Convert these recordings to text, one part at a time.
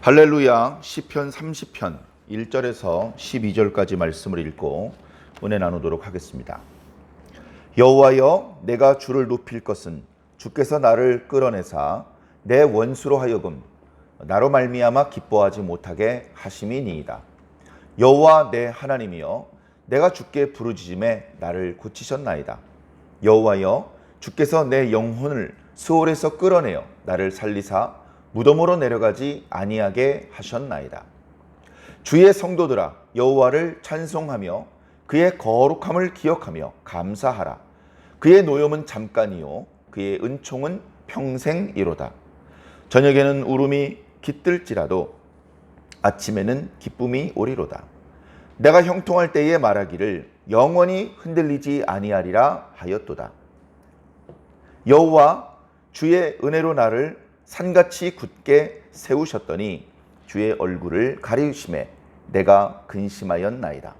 할렐루야. 시편 30편 1절에서 12절까지 말씀을 읽고 은혜 나누도록 하겠습니다. 여호와여, 내가 주를 높일 것은 주께서 나를 끌어내사 내 원수로 하여금 나로 말미암아 기뻐하지 못하게 하심이니이다. 여호와 내 하나님이여, 내가 주께 부르짖음에 나를 고치셨나이다. 여호와여, 주께서 내 영혼을 스올에서 끌어내어 나를 살리사 무덤으로 내려가지 아니하게 하셨나이다. 주의 성도들아, 여호와를 찬송하며 그의 거룩함을 기억하며 감사하라. 그의 노염은 잠깐이요 그의 은총은 평생이로다. 저녁에는 울음이 깃들지라도 아침에는 기쁨이 오리로다. 내가 형통할 때에 말하기를 영원히 흔들리지 아니하리라 하였도다. 여호와, 주의 은혜로 나를 산같이 굳게 세우셨더니 주의 얼굴을 가리우심에 내가 근심하였나이다.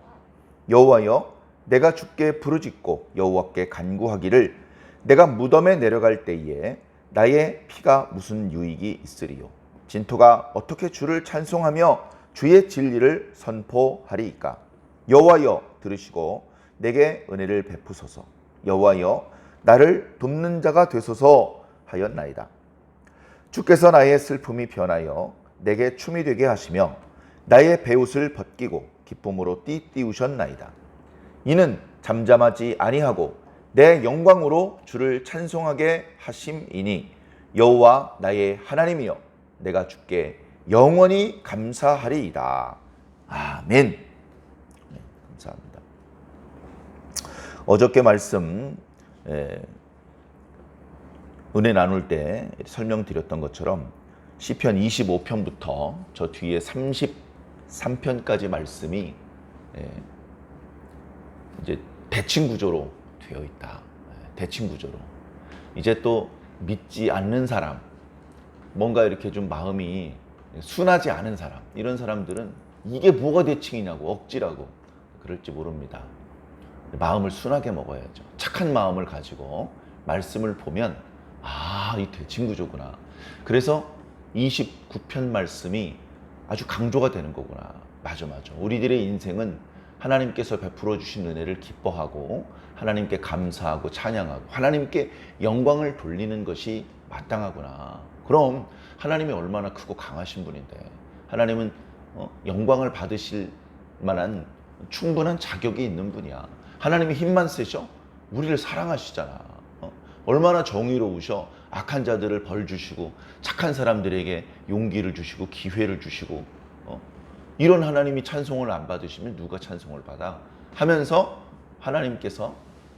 여호와여, 내가 주께 부르짖고 여호와께 간구하기를 내가 무덤에 내려갈 때에 나의 피가 무슨 유익이 있으리요. 진토가 어떻게 주를 찬송하며 주의 진리를 선포하리이까. 여호와여, 들으시고 내게 은혜를 베푸소서. 여호와여, 나를 돕는 자가 되소서 하였나이다. 주께서 나의 슬픔이 변하여 내게 춤이 되게 하시며 나의 베옷을 벗기고 기쁨으로 띠띠우셨나이다. 이는 잠잠하지 아니하고 내 영광으로 주를 찬송하게 하심이니 여호와 나의 하나님이여, 내가 주께 영원히 감사하리이다. 아멘. 네, 감사합니다. 어저께 말씀 은혜 나눌 때 설명드렸던 것처럼 시편 25편부터 저 뒤에 33편까지 말씀이 이제 대칭 구조로 되어 있다. 대칭 구조로. 이제 또 믿지 않는 사람, 뭔가 이렇게 좀 마음이 순하지 않은 사람, 이런 사람들은 이게 뭐가 대칭이냐고 억지라고 그럴지 모릅니다. 마음을 순하게 먹어야죠. 착한 마음을 가지고 말씀을 보면 이 대칭 구조구나. 그래서 29편 말씀이 아주 강조가 되는 거구나. 맞아. 우리들의 인생은 하나님께서 베풀어 주신 은혜를 기뻐하고 하나님께 감사하고 찬양하고 하나님께 영광을 돌리는 것이 마땅하구나. 그럼 하나님이 얼마나 크고 강하신 분인데 하나님은 영광을 받으실 만한 충분한 자격이 있는 분이야. 하나님이 힘만 세셔? 우리를 사랑하시잖아. 얼마나 정의로우셔. 악한 자들을 벌 주시고 착한 사람들에게 용기를 주시고 기회를 주시고 이런 하나님이 찬송을 안 받으시면 누가 찬송을 받아? 하면서 하나님께서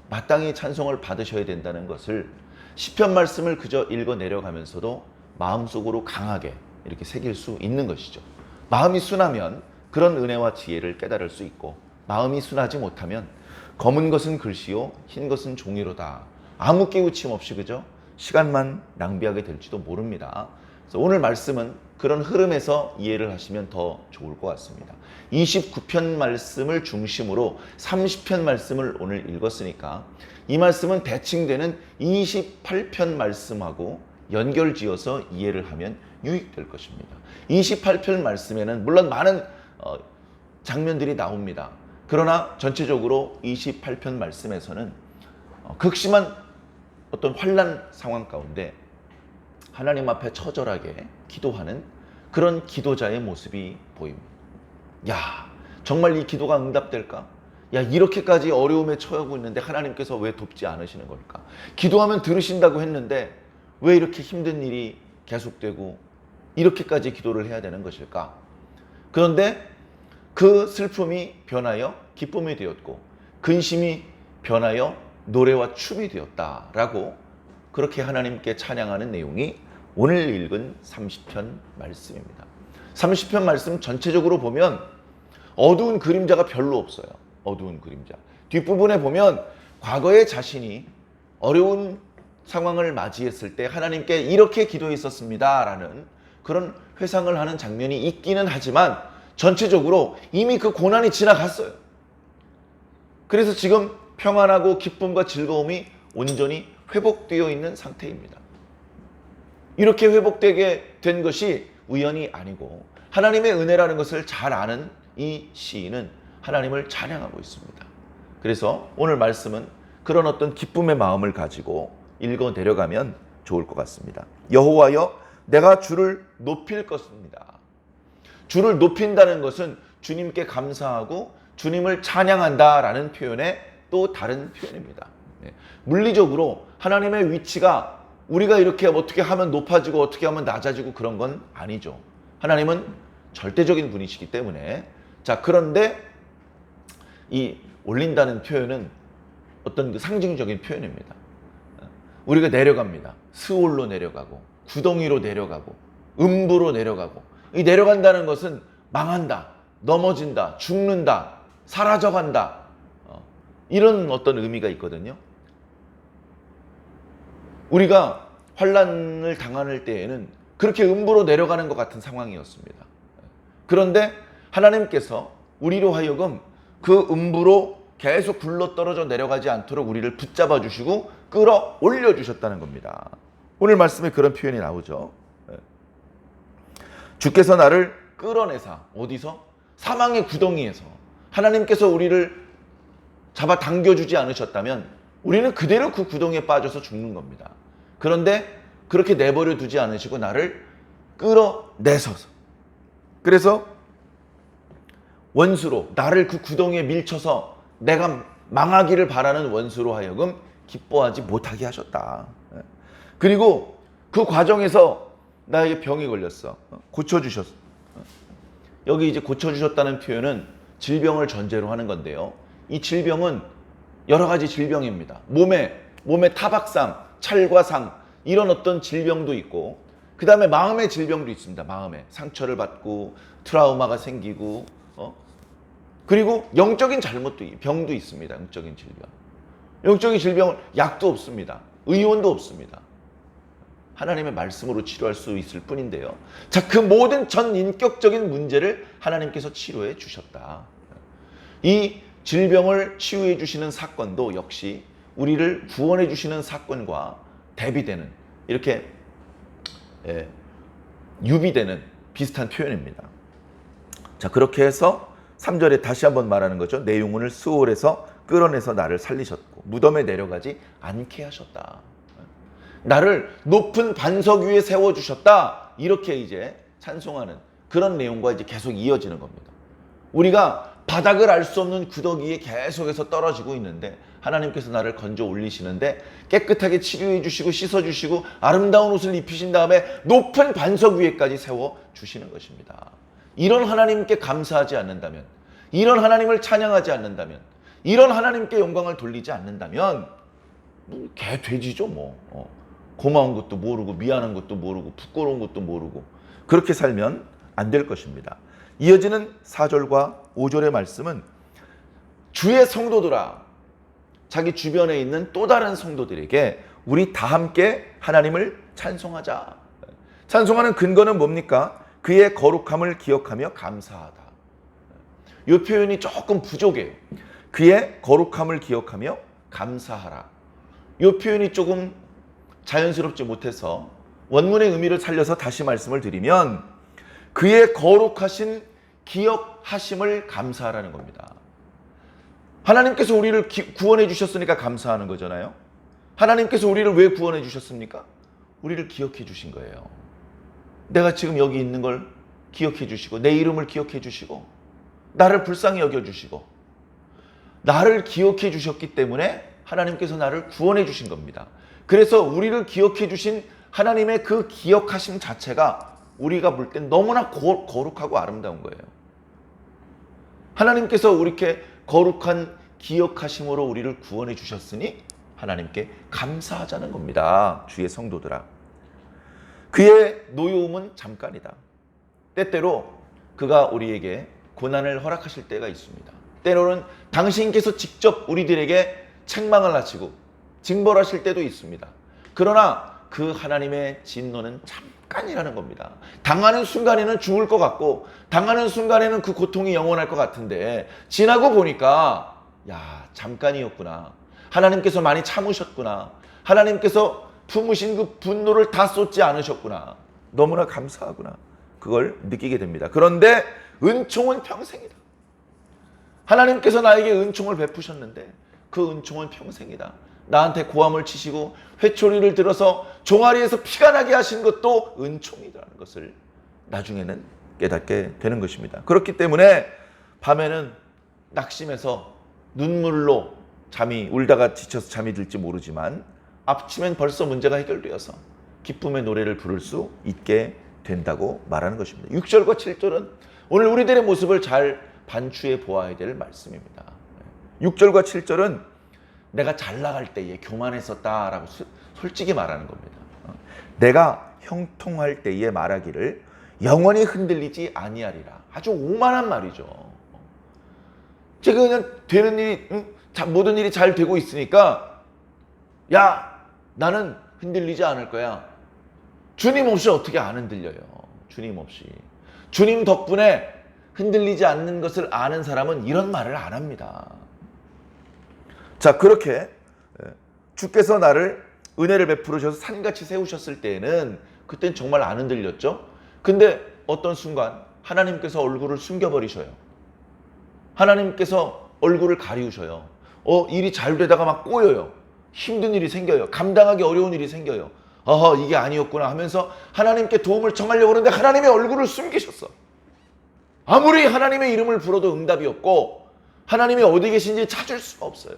마땅히 찬송을 받으셔야 된다는 것을 시편 말씀을 그저 읽어 내려가면서도 마음속으로 강하게 이렇게 새길 수 있는 것이죠. 마음이 순하면 그런 은혜와 지혜를 깨달을 수 있고, 마음이 순하지 못하면 검은 것은 글씨요 흰 것은 종이로다. 아무 깨우침 없이 그죠? 시간만 낭비하게 될지도 모릅니다. 그래서 오늘 말씀은 그런 흐름에서 이해를 하시면 더 좋을 것 같습니다. 29편 말씀을 중심으로 30편 말씀을 오늘 읽었으니까 이 말씀은 대칭되는 28편 말씀하고 연결지어서 이해를 하면 유익될 것입니다. 28편 말씀에는 물론 많은 장면들이 나옵니다. 그러나 전체적으로 28편 말씀에서는 극심한 어떤 환난 상황 가운데 하나님 앞에 처절하게 기도하는 그런 기도자의 모습이 보입니다. 야, 정말 이 기도가 응답될까? 야, 이렇게까지 어려움에 처하고 있는데 하나님께서 왜 돕지 않으시는 걸까? 기도하면 들으신다고 했는데 왜 이렇게 힘든 일이 계속되고 이렇게까지 기도를 해야 되는 것일까? 그런데 그 슬픔이 변하여 기쁨이 되었고 근심이 변하여 노래와 춤이 되었다라고 그렇게 하나님께 찬양하는 내용이 오늘 읽은 30편 말씀입니다. 30편 말씀 전체적으로 보면 어두운 그림자가 별로 없어요. 어두운 그림자. 뒷부분에 보면 과거에 자신이 어려운 상황을 맞이했을 때 하나님께 이렇게 기도했었습니다 라는 그런 회상을 하는 장면이 있기는 하지만 전체적으로 이미 그 고난이 지나갔어요. 그래서 지금 평안하고 기쁨과 즐거움이 온전히 회복되어 있는 상태입니다. 이렇게 회복되게 된 것이 우연이 아니고 하나님의 은혜라는 것을 잘 아는 이 시인은 하나님을 찬양하고 있습니다. 그래서 오늘 말씀은 그런 어떤 기쁨의 마음을 가지고 읽어 내려가면 좋을 것 같습니다. 여호와여, 내가 주를 높일 것입니다. 주를 높인다는 것은 주님께 감사하고 주님을 찬양한다라는 표현의 또 다른 표현입니다. 물리적으로 하나님의 위치가 우리가 이렇게 어떻게 하면 높아지고 어떻게 하면 낮아지고 그런 건 아니죠. 하나님은 절대적인 분이시기 때문에. 자, 그런데 이 올린다는 표현은 어떤 그 상징적인 표현입니다. 우리가 내려갑니다. 스올로 내려가고 구덩이로 내려가고 음부로 내려가고, 이 내려간다는 것은 망한다, 넘어진다, 죽는다, 사라져간다, 이런 어떤 의미가 있거든요. 우리가 환난을 당할 때에는 그렇게 음부로 내려가는 것 같은 상황이었습니다. 그런데 하나님께서 우리로 하여금 그 음부로 계속 굴러떨어져 내려가지 않도록 우리를 붙잡아 주시고 끌어올려 주셨다는 겁니다. 오늘 말씀에 그런 표현이 나오죠. 주께서 나를 끌어내사, 어디서? 사망의 구덩이에서. 하나님께서 우리를 잡아 당겨주지 않으셨다면 우리는 그대로 그 구덩이에 빠져서 죽는 겁니다. 그런데 그렇게 내버려 두지 않으시고 나를 끌어내서서, 그래서 원수로, 나를 그 구덩이에 밀쳐서 내가 망하기를 바라는 원수로 하여금 기뻐하지 못하게 하셨다. 그리고 그 과정에서 나에게 병이 걸렸어. 고쳐주셨어. 여기 이제 고쳐주셨다는 표현은 질병을 전제로 하는 건데요. 이 질병은 여러 가지 질병입니다. 몸에 타박상, 찰과상, 이런 어떤 질병도 있고, 그 다음에 마음의 질병도 있습니다. 마음에 상처를 받고 트라우마가 생기고, 그리고 영적인 병도 있습니다. 영적인 질병. 영적인 질병은 약도 없습니다. 의원도 없습니다. 하나님의 말씀으로 치료할 수 있을 뿐인데요. 자, 그 모든 전 인격적인 문제를 하나님께서 치료해 주셨다. 이 질병을 치유해 주시는 사건도 역시 우리를 구원해 주시는 사건과 대비되는, 이렇게 유비되는 비슷한 표현입니다. 자, 그렇게 해서 3절에 다시 한번 말하는 거죠. 내 영혼을 스올에서 끌어내서 나를 살리셨고 무덤에 내려가지 않게 하셨다. 나를 높은 반석 위에 세워주셨다. 이렇게 이제 찬송하는 그런 내용과 이제 계속 이어지는 겁니다. 우리가 바닥을 알 수 없는 구덩이에 계속해서 떨어지고 있는데 하나님께서 나를 건져 올리시는데 깨끗하게 치료해 주시고 씻어 주시고 아름다운 옷을 입히신 다음에 높은 반석 위에까지 세워 주시는 것입니다. 이런 하나님께 감사하지 않는다면, 이런 하나님을 찬양하지 않는다면, 이런 하나님께 영광을 돌리지 않는다면 개 돼지죠 뭐. 고마운 것도 모르고 미안한 것도 모르고 부끄러운 것도 모르고 그렇게 살면 안 될 것입니다. 이어지는 4절과 5절의 말씀은 주의 성도들아, 자기 주변에 있는 또 다른 성도들에게 우리 다 함께 하나님을 찬송하자. 찬송하는 근거는 뭡니까? 그의 거룩함을 기억하며 감사하다. 이 표현이 조금 부족해요. 그의 거룩함을 기억하며 감사하라. 이 표현이 조금 자연스럽지 못해서 원문의 의미를 살려서 다시 말씀을 드리면 그의 거룩하신 기억하심을 감사하라는 겁니다. 하나님께서 우리를 구원해 주셨으니까 감사하는 거잖아요. 하나님께서 우리를 왜 구원해 주셨습니까? 우리를 기억해 주신 거예요. 내가 지금 여기 있는 걸 기억해 주시고 내 이름을 기억해 주시고 나를 불쌍히 여겨 주시고 나를 기억해 주셨기 때문에 하나님께서 나를 구원해 주신 겁니다. 그래서 우리를 기억해 주신 하나님의 그 기억하심 자체가 우리가 볼 땐 너무나 거룩하고 아름다운 거예요. 하나님께서 이렇게 거룩한 기억하심으로 우리를 구원해 주셨으니 하나님께 감사하자는 겁니다. 주의 성도들아. 그의 노여움은 잠깐이다. 때때로 그가 우리에게 고난을 허락하실 때가 있습니다. 때로는 당신께서 직접 우리들에게 책망을 하시고 징벌하실 때도 있습니다. 그러나 그 하나님의 진노는 잠깐이라는 겁니다. 당하는 순간에는 죽을 것 같고 당하는 순간에는 그 고통이 영원할 것 같은데 지나고 보니까 잠깐이었구나. 하나님께서 많이 참으셨구나. 하나님께서 품으신 그 분노를 다 쏟지 않으셨구나. 너무나 감사하구나. 그걸 느끼게 됩니다. 그런데 은총은 평생이다. 하나님께서 나에게 은총을 베푸셨는데 그 은총은 평생이다. 나한테 고함을 치시고 회초리를 들어서 종아리에서 피가 나게 하신 것도 은총이라는 것을 나중에는 깨닫게 되는 것입니다. 그렇기 때문에 밤에는 낙심해서 눈물로 울다가 지쳐서 잠이 들지 모르지만 아침엔 벌써 문제가 해결되어서 기쁨의 노래를 부를 수 있게 된다고 말하는 것입니다. 6절과 7절은 오늘 우리들의 모습을 잘 반추해 보아야 될 말씀입니다. 6절과 7절은 내가 잘 나갈 때에 교만했었다라고 솔직히 말하는 겁니다. 내가 형통할 때에 말하기를 영원히 흔들리지 아니하리라. 아주 오만한 말이죠. 제가 그냥 되는 일이 모든 일이 잘 되고 있으니까 야 나는 흔들리지 않을 거야. 주님 없이 어떻게 안 흔들려요. 주님 없이. 주님 덕분에 흔들리지 않는 것을 아는 사람은 이런 말을 안 합니다. 자, 그렇게 주께서 나를 은혜를 베풀으셔서 산같이 세우셨을 때에는 그땐 정말 안 흔들렸죠. 근데 어떤 순간 하나님께서 얼굴을 숨겨버리셔요. 하나님께서 얼굴을 가리우셔요. 일이 잘 되다가 막 꼬여요. 힘든 일이 생겨요. 감당하기 어려운 일이 생겨요. 이게 아니었구나 하면서 하나님께 도움을 청하려고 하는데 하나님의 얼굴을 숨기셨어. 아무리 하나님의 이름을 불러도 응답이 없고 하나님이 어디 계신지 찾을 수가 없어요.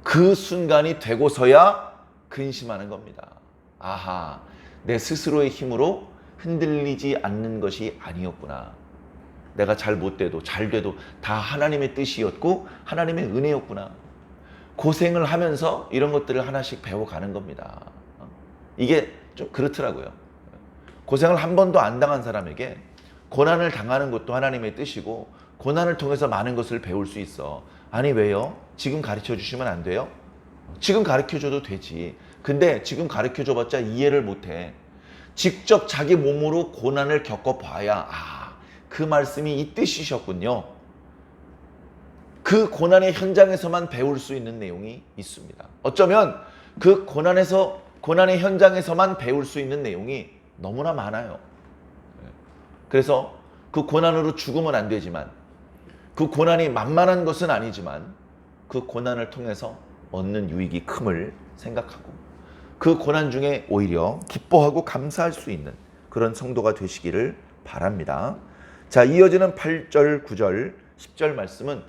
그 순간이 되고서야 근심하는 겁니다. 아하, 내 스스로의 힘으로 흔들리지 않는 것이 아니었구나. 내가 잘 못돼도 잘 돼도 다 하나님의 뜻이었고 하나님의 은혜였구나. 고생을 하면서 이런 것들을 하나씩 배워가는 겁니다. 이게 좀 그렇더라고요. 고생을 한 번도 안 당한 사람에게 고난을 당하는 것도 하나님의 뜻이고 고난을 통해서 많은 것을 배울 수 있어. 아니 왜요? 지금 가르쳐 주시면 안 돼요? 지금 가르쳐 줘도 되지. 근데 지금 가르쳐 줘봤자 이해를 못해. 직접 자기 몸으로 고난을 겪어봐야 그 말씀이 이 뜻이셨군요. 그 고난의 현장에서만 배울 수 있는 내용이 있습니다. 어쩌면 그 고난의 현장에서만 배울 수 있는 내용이 너무나 많아요. 그래서 그 고난으로 죽으면 안 되지만 그 고난이 만만한 것은 아니지만 그 고난을 통해서 얻는 유익이 큼을 생각하고 그 고난 중에 오히려 기뻐하고 감사할 수 있는 그런 성도가 되시기를 바랍니다. 자, 이어지는 8절, 9절, 10절 말씀은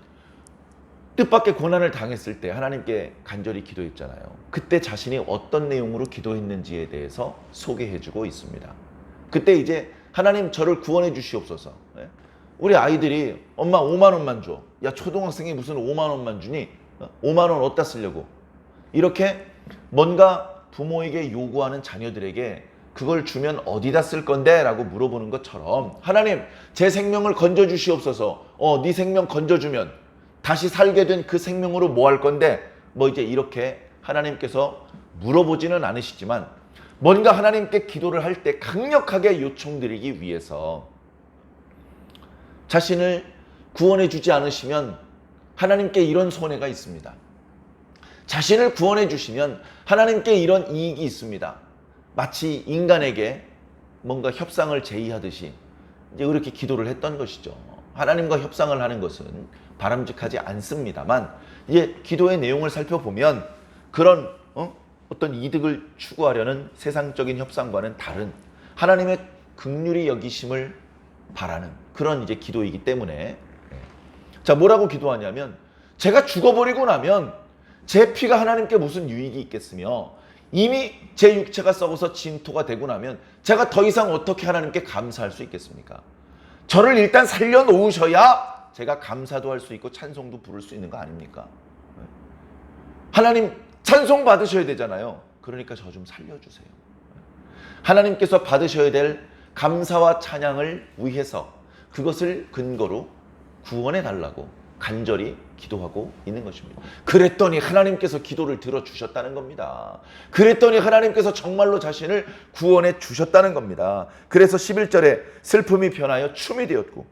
뜻밖의 고난을 당했을 때 하나님께 간절히 기도했잖아요. 그때 자신이 어떤 내용으로 기도했는지에 대해서 소개해주고 있습니다. 그때 이제 하나님 저를 구원해 주시옵소서. 우리 아이들이 엄마 5만 원만 줘. 야, 초등학생이 무슨 5만 원만 주니? 5만 원 어디다 쓰려고? 이렇게 뭔가 부모에게 요구하는 자녀들에게 그걸 주면 어디다 쓸 건데? 라고 물어보는 것처럼 하나님 제 생명을 건져주시옵소서. 네 생명 건져주면 다시 살게 된 그 생명으로 뭐 할 건데? 이제 이렇게 하나님께서 물어보지는 않으시지만 뭔가 하나님께 기도를 할 때 강력하게 요청드리기 위해서 자신을 구원해 주지 않으시면 하나님께 이런 손해가 있습니다. 자신을 구원해 주시면 하나님께 이런 이익이 있습니다. 마치 인간에게 뭔가 협상을 제의하듯이 이제 그렇게 기도를 했던 것이죠. 하나님과 협상을 하는 것은 바람직하지 않습니다만 이제 기도의 내용을 살펴보면 그런 어떤 이득을 추구하려는 세상적인 협상과는 다른 하나님의 긍휼히 여기심을 바라는 그런 이제 기도이기 때문에 자, 뭐라고 기도하냐면 제가 죽어버리고 나면 제 피가 하나님께 무슨 유익이 있겠으며 이미 제 육체가 썩어서 진토가 되고 나면 제가 더 이상 어떻게 하나님께 감사할 수 있겠습니까? 저를 일단 살려놓으셔야 제가 감사도 할 수 있고 찬송도 부를 수 있는 거 아닙니까? 하나님 찬송 받으셔야 되잖아요. 그러니까 저 좀 살려주세요. 하나님께서 받으셔야 될 감사와 찬양을 위해서 그것을 근거로 구원해 달라고 간절히 기도하고 있는 것입니다. 그랬더니 하나님께서 기도를 들어주셨다는 겁니다. 그랬더니 하나님께서 정말로 자신을 구원해 주셨다는 겁니다. 그래서 11절에 슬픔이 변하여 춤이 되었고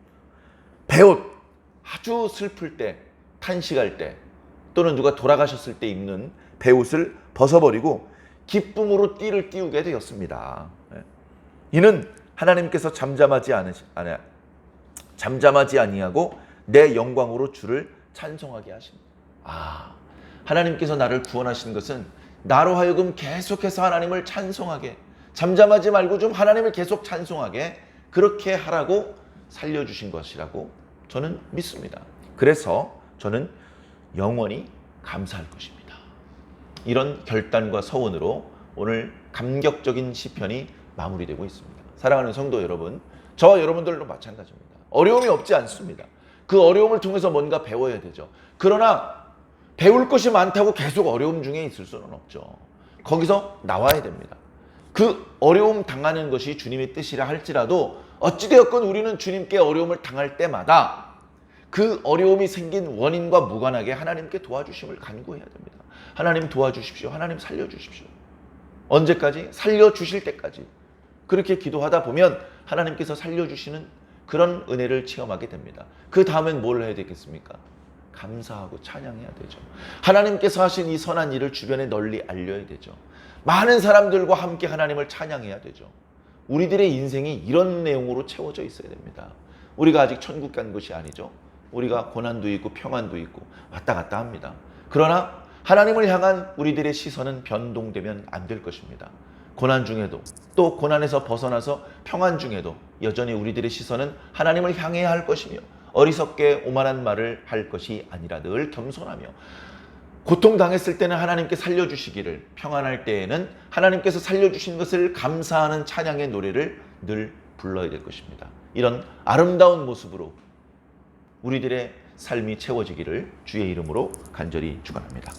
베옷, 아주 슬플 때, 탄식할 때 또는 누가 돌아가셨을 때 입는 베옷을 벗어버리고 기쁨으로 띠를 띄우게 되었습니다. 이는 하나님께서 잠잠하지 아니하고 내 영광으로 주를 찬송하게 하십니다. 하나님께서 나를 구원하신 것은 나로 하여금 계속해서 하나님을 찬송하게, 잠잠하지 말고 좀 하나님을 계속 찬송하게 그렇게 하라고 살려주신 것이라고 저는 믿습니다. 그래서 저는 영원히 감사할 것입니다. 이런 결단과 서원으로 오늘 감격적인 시편이 마무리되고 있습니다. 사랑하는 성도 여러분, 저와 여러분들도 마찬가지입니다. 어려움이 없지 않습니다. 그 어려움을 통해서 뭔가 배워야 되죠. 그러나 배울 것이 많다고 계속 어려움 중에 있을 수는 없죠. 거기서 나와야 됩니다. 그 어려움 당하는 것이 주님의 뜻이라 할지라도 어찌되었건 우리는 주님께 어려움을 당할 때마다 그 어려움이 생긴 원인과 무관하게 하나님께 도와주심을 간구해야 됩니다. 하나님 도와주십시오. 하나님 살려주십시오. 언제까지? 살려주실 때까지. 그렇게 기도하다 보면 하나님께서 살려주시는 그런 은혜를 체험하게 됩니다. 그 다음엔 뭘 해야 되겠습니까? 감사하고 찬양해야 되죠. 하나님께서 하신 이 선한 일을 주변에 널리 알려야 되죠. 많은 사람들과 함께 하나님을 찬양해야 되죠. 우리들의 인생이 이런 내용으로 채워져 있어야 됩니다. 우리가 아직 천국 간 것이 아니죠. 우리가 고난도 있고 평안도 있고 왔다 갔다 합니다. 그러나 하나님을 향한 우리들의 시선은 변동되면 안 될 것입니다. 고난 중에도 또 고난에서 벗어나서 평안 중에도 여전히 우리들의 시선은 하나님을 향해야 할 것이며 어리석게 오만한 말을 할 것이 아니라 늘 겸손하며 고통당했을 때는 하나님께 살려주시기를, 평안할 때에는 하나님께서 살려주신 것을 감사하는 찬양의 노래를 늘 불러야 될 것입니다. 이런 아름다운 모습으로 우리들의 삶이 채워지기를 주의 이름으로 간절히 축원합니다.